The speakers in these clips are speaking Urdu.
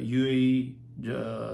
UAE,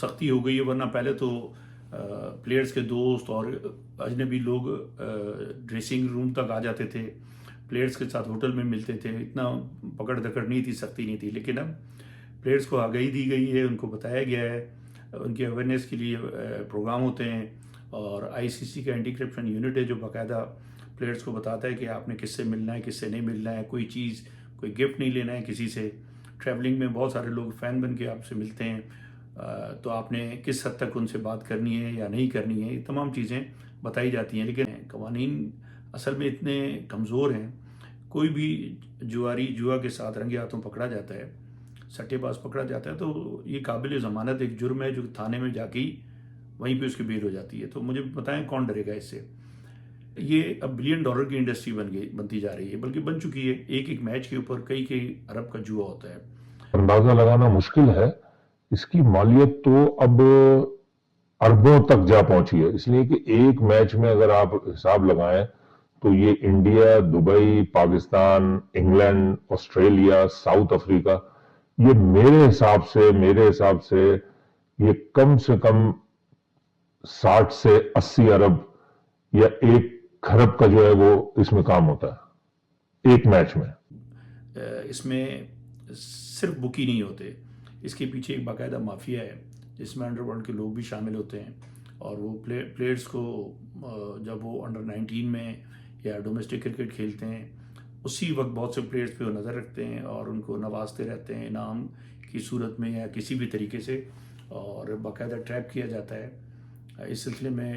سختی ہو گئی ہے، ورنہ پہلے تو پلیئرز کے دوست اور اجنبی لوگ ڈریسنگ روم تک آ جاتے تھے، پلیئرز کے ساتھ ہوٹل میں ملتے تھے، اتنا پکڑ دکڑ نہیں تھی، سختی نہیں تھی. لیکن اب پلیئرز کو آگاہی دی گئی ہے، ان کو بتایا گیا ہے، ان کی اویئرنیس کے لیے پروگرام ہوتے ہیں، اور آئی سی سی کا اینٹی کرپشن یونٹ ہے جو باقاعدہ پلیئرز کو بتاتا ہے کہ آپ نے کس سے ملنا ہے، کس سے نہیں ملنا ہے، کوئی چیز کوئی گفٹ نہیں لینا ہے کسی سے. ٹریولنگ میں بہت سارے لوگ فین بن کے آپ سے ملتے ہیں، تو آپ نے کس حد تک ان سے بات کرنی ہے یا نہیں کرنی ہے، یہ تمام چیزیں بتائی جاتی ہیں. لیکن قوانین اصل میں اتنے کمزور ہیں، کوئی بھی جوا کے ساتھ رنگے ہاتھوں پکڑا جاتا ہے، سٹے باز پکڑا جاتا ہے، تو یہ قابل ضمانت ایک جرم ہے جو تھانے میں جا کے ہی وہیں پہ اس کی بیل ہو جاتی ہے. تو مجھے بتائیں کون ڈرے گا اس سے؟ یہ اب $1 بلین کی انڈسٹری بنتی جا رہی ہے، بلکہ بن چکی ہے. ایک ایک میچ کے اوپر کئی ارب کا جوا ہوتا ہے. اندازہ لگانا مشکل ہے. اس کی مالیت تو اب اربوں تک جا پہنچی ہے، اس لیے کہ ایک میچ میں اگر آپ حساب لگائیں تو یہ India, Dubai, Pakistan, England, Australia, South Africa, یہ میرے حساب سے یہ کم سے کم 60 سے 80 ارب یا 1 کھرب کا جو ہے وہ اس میں کام ہوتا ہے ایک میچ میں. اس میں صرف بکی نہیں ہوتے، اس کے پیچھے ایک باقاعدہ مافیا ہے جس میں انڈر ورلڈ کے لوگ بھی شامل ہوتے ہیں، اور وہ پلیئرز کو جب وہ انڈر 19 میں یا ڈومیسٹک کرکٹ کھیلتے ہیں اسی وقت بہت سے پلیئرز پہ وہ نظر رکھتے ہیں اور ان کو نوازتے رہتے ہیں انعام کی صورت میں یا کسی بھی طریقے سے، اور باقاعدہ ٹریپ کیا جاتا ہے. اس سلسلے میں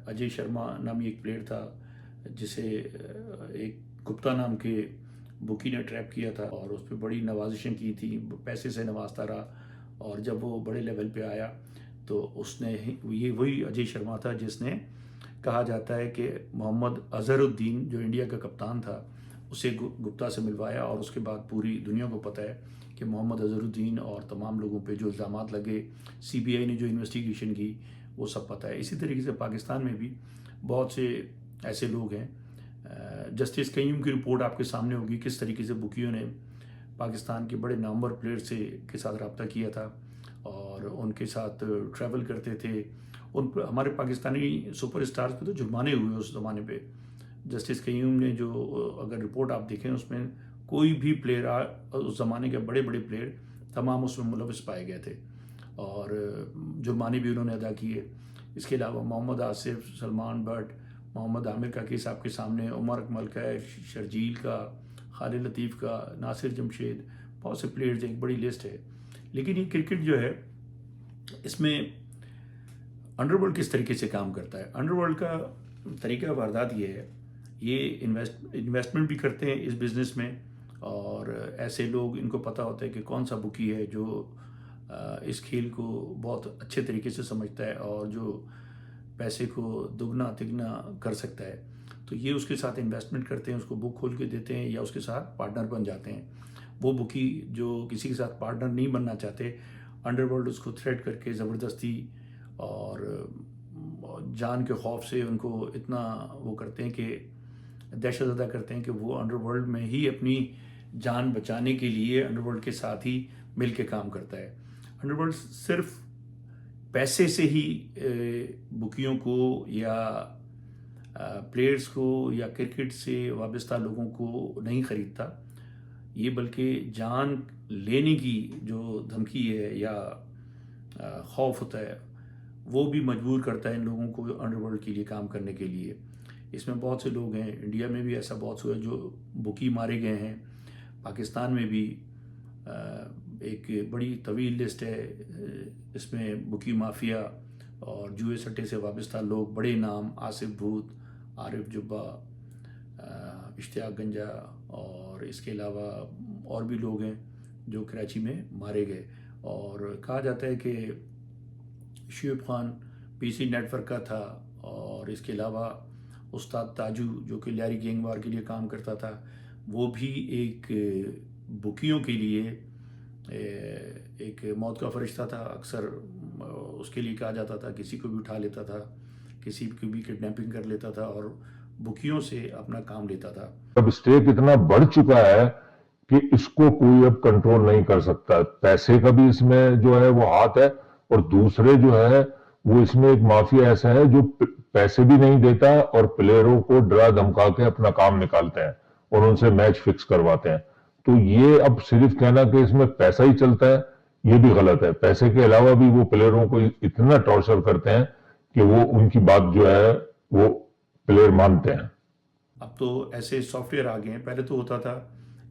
اجے شرما نامی ایک پلیئر تھا جسے ایک گپتا نام کے بکی نے ٹریپ کیا تھا اور اس پہ بڑی نوازشیں کی تھی، پیسے سے نوازتا رہا، اور جب وہ بڑے لیول پہ آیا تو اس نے یہ وہی اجے شرما تھا جس نے کہا جاتا ہے کہ محمد اظہر الدین جو انڈیا کا کپتان تھا اسے گپتا سے ملوایا، اور اس کے بعد پوری دنیا کو پتہ ہے کہ محمد اظہر الدین اور تمام لوگوں پہ جو الزامات لگے، سی بی آئی نے جو انویسٹیگیشن کی، وہ سب پتہ ہے. اسی طریقے سے پاکستان میں بھی بہت سے ایسے لوگ ہیں. جسٹس قیوم کی رپورٹ آپ کے سامنے ہوگی، کس طریقے سے بکیوں نے پاکستان کے بڑے نامور پلیئر کے ساتھ رابطہ کیا تھا اور ان کے ساتھ ٹریول کرتے تھے. ہمارے پاکستانی سپر اسٹارز پہ تو جرمانے ہوئے اس زمانے پہ. جسٹس قیوم نے جو اگر رپورٹ آپ دیکھیں اس میں کوئی بھی پلیئر اس زمانے کے بڑے پلیئر تمام اس میں ملوث پائے گئے تھے اور جرمانے بھی انہوں نے ادا کیے. اس کے علاوہ محمد آصف، سلمان بٹ، محمد عامر کا کیس آپ کے سامنے، عمر اکمل کا، شرجیل کا، خالد لطیف کا، ناصر جمشید، بہت سے پلیئرز، ایک بڑی لسٹ ہے. لیکن یہ کرکٹ جو ہے اس میں انڈر ورلڈ کس طریقے سے کام کرتا ہے؟ انڈر ورلڈ کا طریقہ واردات یہ ہے، یہ انویسٹمنٹ بھی کرتے ہیں اس بزنس میں، اور ایسے لوگ ان کو پتہ ہوتا ہے کہ کون سا بکی ہے جو اس کھیل کو بہت اچھے طریقے سے سمجھتا ہے اور جو پیسے کو دگنا تگنا کر سکتا ہے. تو یہ اس کے ساتھ انویسٹمنٹ کرتے ہیں، اس کو بک کھول کے دیتے ہیں یا اس کے ساتھ پارٹنر بن جاتے ہیں. وہ بکی جو کسی کے ساتھ پارٹنر نہیں بننا چاہتے، انڈر ورلڈ اس کو تھریٹ کر کے زبردستی اور جان کے خوف سے ان کو اتنا وہ کرتے ہیں کہ دہشت زدہ کرتے ہیں کہ وہ انڈر ورلڈ میں ہی اپنی جان بچانے کے لیے انڈر ورلڈ کے ساتھ ہی مل کے کام کرتا ہے. انڈر ورلڈ صرف پیسے سے ہی بکیوں کو یا پلیئرز کو یا کرکٹ سے وابستہ لوگوں کو نہیں خریدتا، یہ بلکہ جان لینے کی جو دھمکی ہے یا خوف ہوتا ہے وہ بھی مجبور کرتا ہے ان لوگوں کو انڈر ورلڈ کے لیے کام کرنے کے لیے. اس میں بہت سے لوگ ہیں، انڈیا میں بھی ایسا بہت سے جو بکی مارے گئے ہیں، پاکستان میں بھی ایک بڑی طویل لسٹ ہے. اس میں بکی مافیا اور جوئے سٹے سے وابستہ لوگ، بڑے نام، آصف بھوت، عارف جبہ، اشتیاق گنجا، اور اس کے علاوہ اور بھی لوگ ہیں جو کراچی میں مارے گئے. اور کہا جاتا ہے کہ شعیب خان پی سی نیٹ ورک کا تھا، اور اس کے علاوہ استاد تاجو جو کہ لیاری گینگ وار کے لیے کام کرتا تھا، وہ بھی ایک بکیوں کے لیے ایک موت کا فرشتہ تھا. اکثر اس کے لیے کہا جاتا تھا کسی کو بھی اٹھا لیتا تھا، کسی کو بھی کڈنیپنگ کر لیتا تھا اور بکیوں سے اپنا کام لیتا تھا. اب اسٹیک اتنا بڑھ چکا ہے کہ اس کو کوئی اب کنٹرول نہیں کر سکتا. پیسے کا بھی اس میں جو ہے وہ ہاتھ ہے, اور دوسرے جو ہے وہ اس میں ایک مافیا ایسا ہے جو پیسے بھی نہیں دیتا اور پلیئروں کو ڈرا دھمکا کے اپنا کام نکالتے ہیں اور ان سے میچ فکس کرواتے ہیں. تو یہ اب صرف کہنا کہ اس میں پیسہ ہی چلتا ہے, یہ بھی غلط ہے. پیسے کے علاوہ بھی وہ پلیئروں کو اتنا ٹارچر کرتے ہیں کہ وہ ان کی بات جو ہے وہ پلیئر مانتے ہیں. اب تو ایسے سافٹ ویئر آ گئے ہیں. پہلے تو ہوتا تھا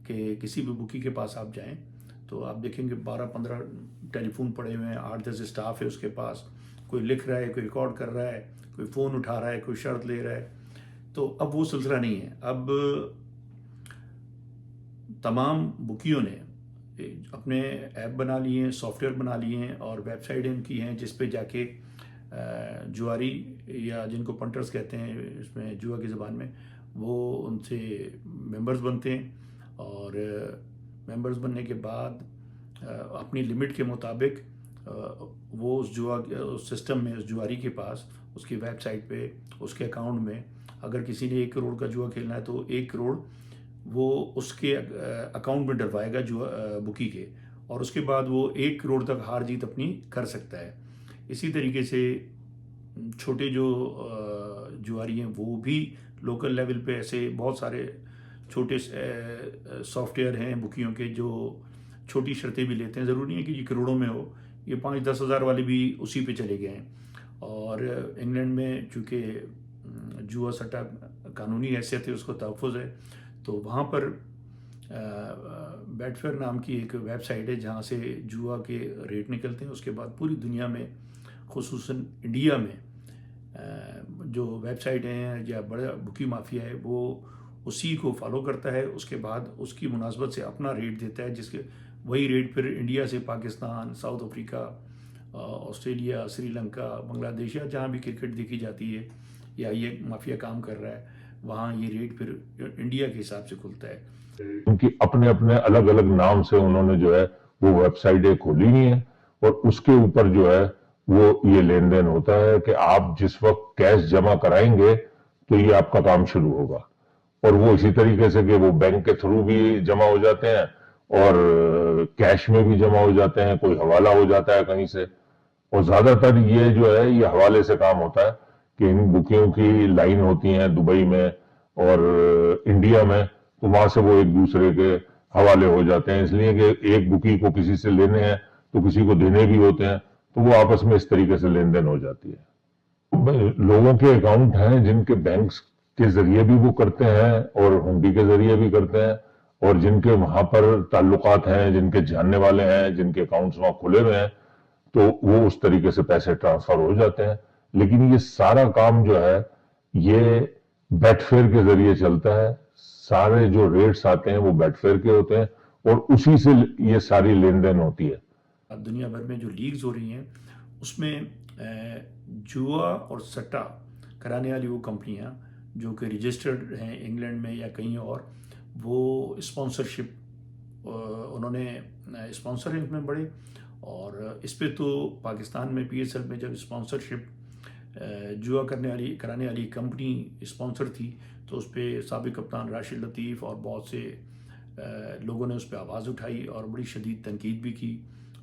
کہ کسی بھی بکی کے پاس آپ جائیں تو آپ دیکھیں گے 12-15 ٹیلی فون پڑے ہوئے ہیں, 8-10 اسٹاف ہے اس کے پاس, کوئی لکھ رہا ہے, کوئی ریکارڈ کر رہا ہے, کوئی فون اٹھا رہا ہے, کوئی شرط لے رہا ہے. تو اب وہ سلسلہ نہیں ہے. اب تمام بکیوں نے اپنے ایپ بنا لیے ہیں, سافٹ ویئر بنا لیے ہیں, اور ویب سائٹ ان کی ہیں جس پہ جا کے جواری یا جن کو پنٹرز کہتے ہیں اس میں جوا کی زبان میں, وہ ان سے ممبرز بنتے ہیں, اور ممبرز بننے کے بعد اپنی لمٹ کے مطابق وہ اس جوا اس سسٹم میں, اس جواری کے پاس, اس کی ویب سائٹ پہ, اس کے اکاؤنٹ میں اگر کسی نے 1 کروڑ کا جوا کھیلنا ہے تو 1 کروڑ وہ اس کے اکاؤنٹ میں ڈلوائے گا بکی کے, اور اس کے بعد وہ 1 کروڑ تک ہار جیت اپنی کر سکتا ہے. اسی طریقے سے چھوٹے جو جواری ہیں وہ بھی لوکل لیول پہ ایسے بہت سارے چھوٹے سافٹ ویئر ہیں بکیوں کے جو چھوٹی شرطیں بھی لیتے ہیں. ضروری نہیں ہے کہ یہ کروڑوں میں ہو, یہ 5-10 ہزار والے بھی اسی پہ چلے گئے ہیں. اور انگلینڈ میں چونکہ جوا سٹا قانونی حیثیت ہے, اس کو تحفظ ہے, تو وہاں پر بیٹ فیئر نام کی ایک ویب سائٹ ہے جہاں سے جوا کے ریٹ نکلتے ہیں. اس کے بعد پوری دنیا میں خصوصاً انڈیا میں جو ویب سائٹ ہیں یا بڑا بکی مافیا ہے وہ اسی کو فالو کرتا ہے. اس کے بعد اس کی مناسبت سے اپنا ریٹ دیتا ہے, جس کے وہی ریٹ پھر انڈیا سے Pakistan, South Africa, Australia, Sri Lanka, بنگلہ دیش یا جہاں بھی کرکٹ دیکھی جاتی ہے یا یہ مافیا کام کر رہا ہے, وہاں یہ ریٹ پھر انڈیا کے حساب سے کھلتا ہے. ان کی اپنے اپنے الگ الگ نام سے انہوں نے جو ہے وہ ویب سائٹیں کھولی ہوئی ہیں, اور اس کے اوپر جو ہے وہ یہ لین دین ہوتا ہے کہ آپ جس وقت کیش جمع کرائیں گے تو یہ آپ کا کام شروع ہوگا. اور وہ اسی طریقے سے کہ وہ بینک کے تھرو بھی جمع ہو جاتے ہیں اور کیش میں بھی جمع ہو جاتے ہیں, کوئی حوالہ ہو جاتا ہے کہیں سے. اور زیادہ تر یہ جو ہے یہ حوالے سے کام ہوتا ہے کہ ان بکیوں کی لائن ہوتی ہیں دبئی میں اور انڈیا میں, تو وہاں سے وہ ایک دوسرے کے حوالے ہو جاتے ہیں, اس لیے کہ ایک بکی کو کسی سے لینے ہیں تو کسی کو دینے بھی ہوتے ہیں, تو وہ آپس میں اس طریقے سے لین دین ہو جاتی ہے. لوگوں کے اکاؤنٹ ہیں جن کے بینکس کے ذریعے بھی وہ کرتے ہیں اور ہنڈی کے ذریعے بھی کرتے ہیں, اور جن کے وہاں پر تعلقات ہیں, جن کے جاننے والے ہیں, جن کے اکاؤنٹس وہاں کھلے ہوئے ہیں, تو وہ اس طریقے سے پیسے ٹرانسفر ہو جاتے ہیں. لیکن یہ سارا کام جو ہے یہ بیٹ فیئر کے ذریعے چلتا ہے. سارے جو ریٹس آتے ہیں وہ بیٹ فیئر کے ہوتے ہیں اور اسی سے یہ ساری لین دین ہوتی ہے. اب دنیا بھر میں جو لیگز ہو رہی ہیں اس میں جوا اور سٹا کرانے والی وہ کمپنیاں جو کہ رجسٹرڈ ہیں انگلینڈ میں یا کہیں اور, وہ اسپانسرشپ انہوں نے اسپانسر ہیں اس میں بڑے, اور اس پہ تو پاکستان میں PSL میں جب اسپانسرشپ جوا کرانے والی کمپنی اسپانسر تھی تو اس پہ سابق کپتان راشد لطیف اور بہت سے لوگوں نے اس پہ آواز اٹھائی اور بڑی شدید تنقید بھی کی,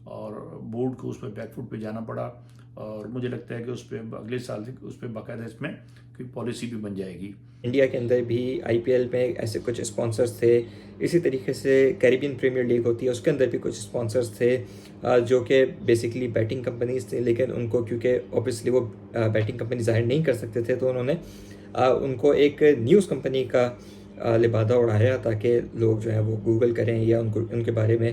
اور بورڈ کو اس پہ بیک فٹ پہ جانا پڑا, اور مجھے لگتا ہے کہ اس پہ اگلے سال اس پہ باقاعدہ اس میں کوئی پالیسی بھی بن جائے گی. انڈیا کے اندر بھی IPL میں ایسے کچھ اسپانسرز تھے, اسی طریقے سے کیریبین پریمیئر لیگ ہوتی ہے اس کے اندر بھی کچھ اسپانسرز تھے جو کہ بیسکلی بیٹنگ کمپنیز تھے, لیکن ان کو کیونکہ اوبیسلی وہ بیٹنگ کمپنی ظاہر نہیں کر سکتے تھے تو انہوں نے ان کو ایک نیوز کمپنی کا لبادہ اڑایا تاکہ لوگ جو ہیں وہ گوگل کریں یا ان کے بارے میں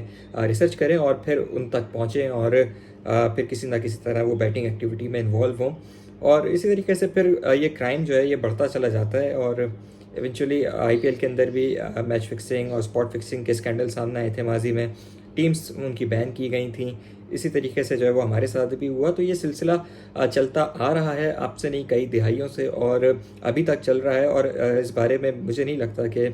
ریسرچ کریں اور پھر ان تک پہنچیں اور پھر کسی نہ کسی طرح وہ بیٹنگ ایکٹیویٹی میں انوالو ہوں, اور اسی طریقے سے پھر یہ کرائم جو ہے یہ بڑھتا چلا جاتا ہے, اور ایونچولی IPL کے اندر بھی میچ فکسنگ اور اسپاٹ فکسنگ کے اسکینڈل سامنے آئے تھے ماضی میں, ٹیمز ان کی بین کی گئی تھیں. اسی طریقے سے جو ہے وہ ہمارے ساتھ بھی ہوا, تو یہ سلسلہ چلتا آ رہا ہے اب سے نہیں کئی دہائیوں سے, اور ابھی تک چل رہا ہے, اور اس بارے میں مجھے نہیں لگتا کہ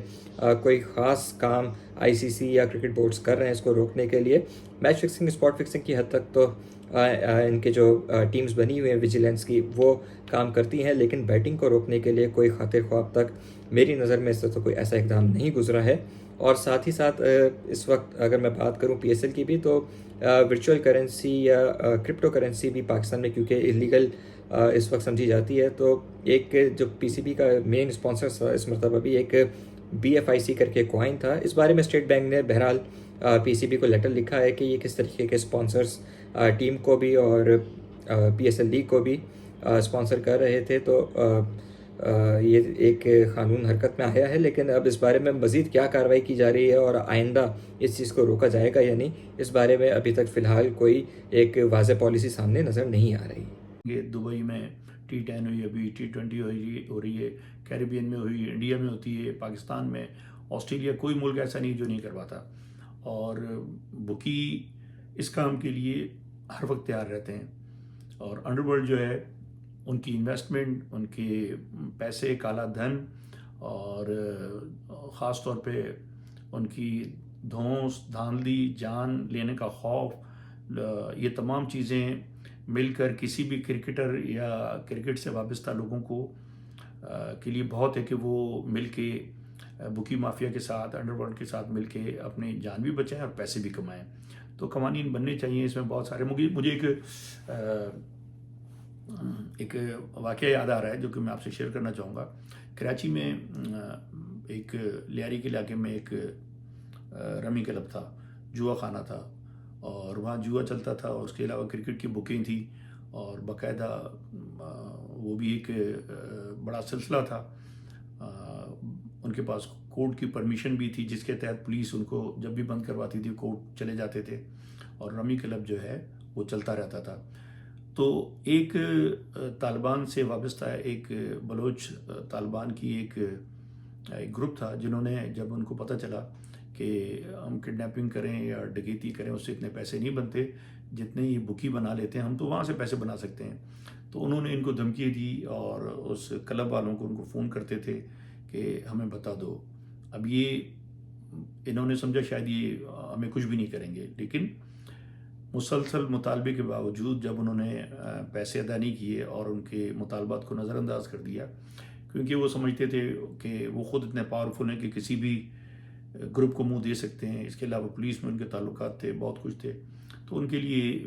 کوئی خاص کام ICC یا کرکٹ بورڈز کر رہے ہیں اس کو روکنے کے لیے. میچ فکسنگ اسپاٹ فکسنگ کی حد تک تو ان کے جو ٹیمز بنی ہوئی ہیں ویجیلنس کی وہ کام کرتی ہیں, لیکن بیٹنگ کو روکنے کے لیے کوئی خاطر خواہ اب تک میری نظر میں اس سے تو کوئی ایسا اقدام نہیں گزرا ہے. اور ساتھ ہی ساتھ اس وقت اگر میں بات کروں پی ایس ایل کی بھی تو ورچوئل کرنسی یا کرپٹو کرنسی بھی پاکستان میں کیونکہ اللیگل اس وقت سمجھی جاتی ہے، تو ایک جو پی سی بی کا مین اسپانسر تھا اس مرتبہ بھی ایک BFIC کر کے کوائن تھا. اس بارے میں اسٹیٹ بینک نے بہرحال پی سی بی کو لیٹر لکھا ہے کہ یہ کس طریقے کے اسپانسرس ٹیم کو بھی اور پی ایس ایل لیگ کو بھی اسپانسر کر رہے تھے. تو یہ ایک قانون حرکت میں آیا ہے، لیکن اب اس بارے میں مزید کیا کارروائی کی جا رہی ہے اور آئندہ اس چیز کو روکا جائے گا یا نہیں، اس بارے میں ابھی تک فی الحال کوئی ایک واضح پالیسی سامنے نظر نہیں آ رہی. یہ دبئی میں T10 ہوئی، ابھی T20 ہو رہی ہے، کیریبین میں ہوئی، انڈیا میں ہوتی ہے، پاکستان میں، آسٹریلیا، کوئی ملک ایسا نہیں جو نہیں کرواتا. اور بکی اس کام کے لیے ہر وقت تیار رہتے ہیں. اور انڈر ورلڈ جو ہے ان کی انویسٹمنٹ، ان کے پیسے، کالا دھن، اور خاص طور پہ ان کی دھونس، دھاندلی، جان لینے کا خوف، یہ تمام چیزیں مل کر کسی بھی کرکٹر یا کرکٹ سے وابستہ لوگوں کو کے لیے بہت ہے کہ وہ مل کے بکی مافیا کے ساتھ، انڈر ورلڈ کے ساتھ مل کے اپنی جان بھی بچائیں اور پیسے بھی کمائیں. تو قوانین بننے چاہیے. اس میں بہت سارے مجھے ایک واقعہ یاد آ رہا ہے جو کہ میں آپ سے شیئر کرنا چاہوں گا. کراچی میں ایک لیاری کے علاقے میں ایک رمی کلب تھا، جوا خانہ تھا، اور وہاں جوا چلتا تھا، اور اس کے علاوہ کرکٹ کی بکنگ تھی، اور باقاعدہ وہ بھی ایک بڑا سلسلہ تھا. ان کے پاس کورٹ کی پرمیشن بھی تھی جس کے تحت پولیس ان کو جب بھی بند کرواتی تھی کورٹ چلے جاتے تھے، اور رمی کلب جو ہے وہ چلتا رہتا تھا. تو ایک طالبان سے وابستہ ایک بلوچ طالبان کی ایک گروپ تھا، جنہوں نے جب ان کو پتہ چلا کہ ہم کڈنیپنگ کریں یا ڈکیتی کریں اس سے اتنے پیسے نہیں بنتے جتنے یہ بکی بنا لیتے ہیں، ہم تو وہاں سے پیسے بنا سکتے ہیں. تو انہوں نے ان کو دھمکی دی اور اس کلب والوں کو ان کو فون کرتے تھے کہ ہمیں بتا دو. اب یہ انہوں نے سمجھا شاید یہ ہمیں کچھ بھی نہیں کریں گے، لیکن مسلسل مطالبے کے باوجود جب انہوں نے پیسے ادا نہیں کیے اور ان کے مطالبات کو نظر انداز کر دیا، کیونکہ وہ سمجھتے تھے کہ وہ خود اتنے پاورفل ہیں کہ کسی بھی گروپ کو منہ دے سکتے ہیں. اس کے علاوہ پولیس میں ان کے تعلقات تھے، بہت کچھ تھے، تو ان کے لیے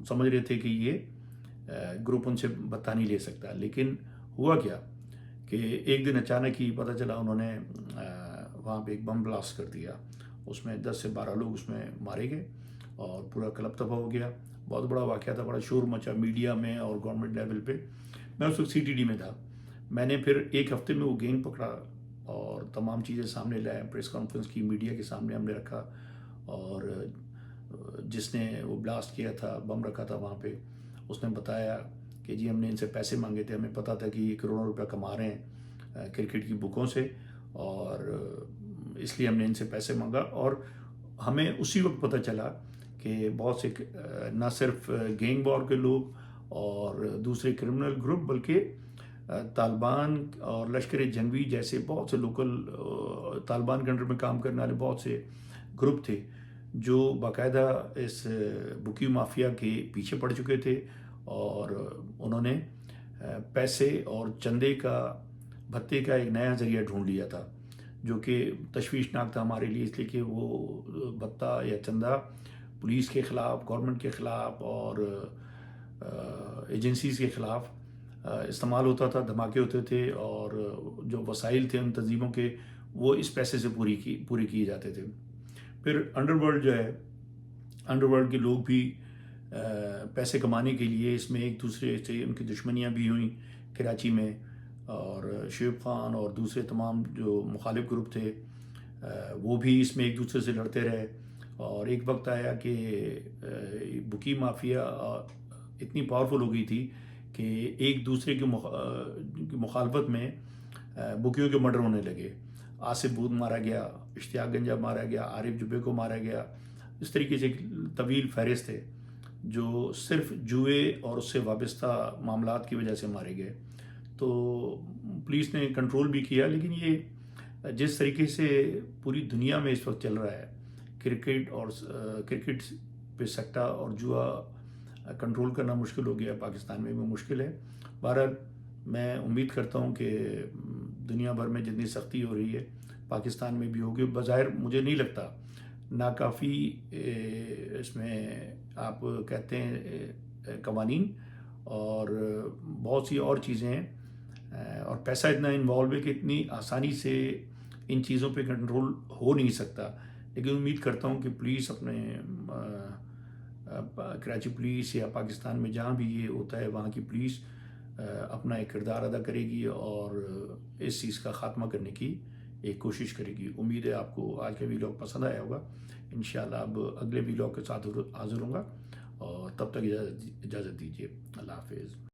سمجھ رہے تھے کہ یہ گروپ ان سے بتا نہیں لے سکتا. لیکن ہوا کیا کہ ایک دن اچانک ہی پتہ چلا انہوں نے وہاں پہ ایک بم بلاسٹ کر دیا. اس میں 10 سے 12 لوگ اس میں مارے گئے اور پورا کلب تباہ ہو گیا. بہت بڑا واقعہ تھا، بڑا شور مچا میڈیا میں اور گورنمنٹ لیول پہ. میں اس وقت CTD میں تھا. میں نے پھر ایک ہفتے میں وہ گینگ پکڑا اور تمام چیزیں سامنے لائے، پریس کانفرنس کی، میڈیا کے سامنے ہم نے رکھا، اور جس نے وہ بلاسٹ کیا تھا، بم رکھا تھا وہاں پہ، اس نے بتایا کہ جی ہم نے ان سے پیسے مانگے تھے، ہمیں پتہ تھا کہ یہ کروڑوں روپے کما رہے ہیں کرکٹ کی بکوں سے، اور اس لیے ہم نے ان سے پیسے مانگا. اور ہمیں اسی وقت پتہ چلا کہ بہت سے نہ صرف گینگ وار کے لوگ اور دوسرے کرمنل گروپ، بلکہ طالبان اور لشکر جنگوی جیسے بہت سے لوکل طالبان کے انڈر میں کام کرنے والے بہت سے گروپ تھے جو باقاعدہ اس بکی مافیا کے پیچھے پڑ چکے تھے، اور انہوں نے پیسے اور چندے کا، بھتے کا ایک نیا ذریعہ ڈھونڈ لیا تھا، جو کہ تشویشناک تھا ہمارے لیے، اس لیے کہ وہ بھتہ یا چندہ پولیس کے خلاف، گورنمنٹ کے خلاف اور ایجنسیز کے خلاف استعمال ہوتا تھا، دھماکے ہوتے تھے، اور جو وسائل تھے ان تنظیموں کے وہ اس پیسے سے پورے کیے جاتے تھے. پھر انڈر ورلڈ جو ہے، انڈر ورلڈ کے لوگ بھی پیسے کمانے کے لیے اس میں ایک دوسرے سے ان کی دشمنیاں بھی ہوئیں کراچی میں، اور شعیب خان اور دوسرے تمام جو مخالف گروپ تھے وہ بھی اس میں ایک دوسرے سے لڑتے رہے. اور ایک وقت آیا کہ بکی مافیا اتنی پاورفل ہو گئی تھی کہ ایک دوسرے کی مخالفت میں بکیوں کے مرڈر ہونے لگے. آصف بود مارا گیا، اشتیاق گنجا مارا گیا، عارف جبے کو مارا گیا. اس طریقے سے ایک طویل فہرست ہے جو صرف جوئے اور اس سے وابستہ معاملات کی وجہ سے مارے گئے. تو پولیس نے کنٹرول بھی کیا، لیکن یہ جس طریقے سے پوری دنیا میں اس وقت چل رہا ہے، کرکٹ اور کرکٹ پہ سٹہ اور جوا کنٹرول کرنا مشکل ہو گیا، پاکستان میں بھی مشکل ہے. بہرحال میں امید کرتا ہوں کہ دنیا بھر میں جتنی سختی ہو رہی ہے پاکستان میں بھی ہوگی. بظاہر مجھے نہیں لگتا ناکافی اس میں آپ کہتے ہیں قوانین اور بہت سی اور چیزیں ہیں, اور پیسہ اتنا انوالو ہے کہ اتنی آسانی سے ان چیزوں پہ کنٹرول ہو نہیں سکتا. لیکن امید کرتا ہوں کہ پولیس اپنے کراچی پولیس یا پاکستان میں جہاں بھی یہ ہوتا ہے وہاں کی پولیس اپنا ایک کردار ادا کرے گی اور اس چیز کا خاتمہ کرنے کی ایک کوشش کرے گی. امید ہے آپ کو آج کا ویلاگ پسند آیا ہوگا. انشاءاللہ اب اگلے ویلاگ کے ساتھ حاضر ہوں گا, اور تب تک اجازت دیجیے. اللہ حافظ.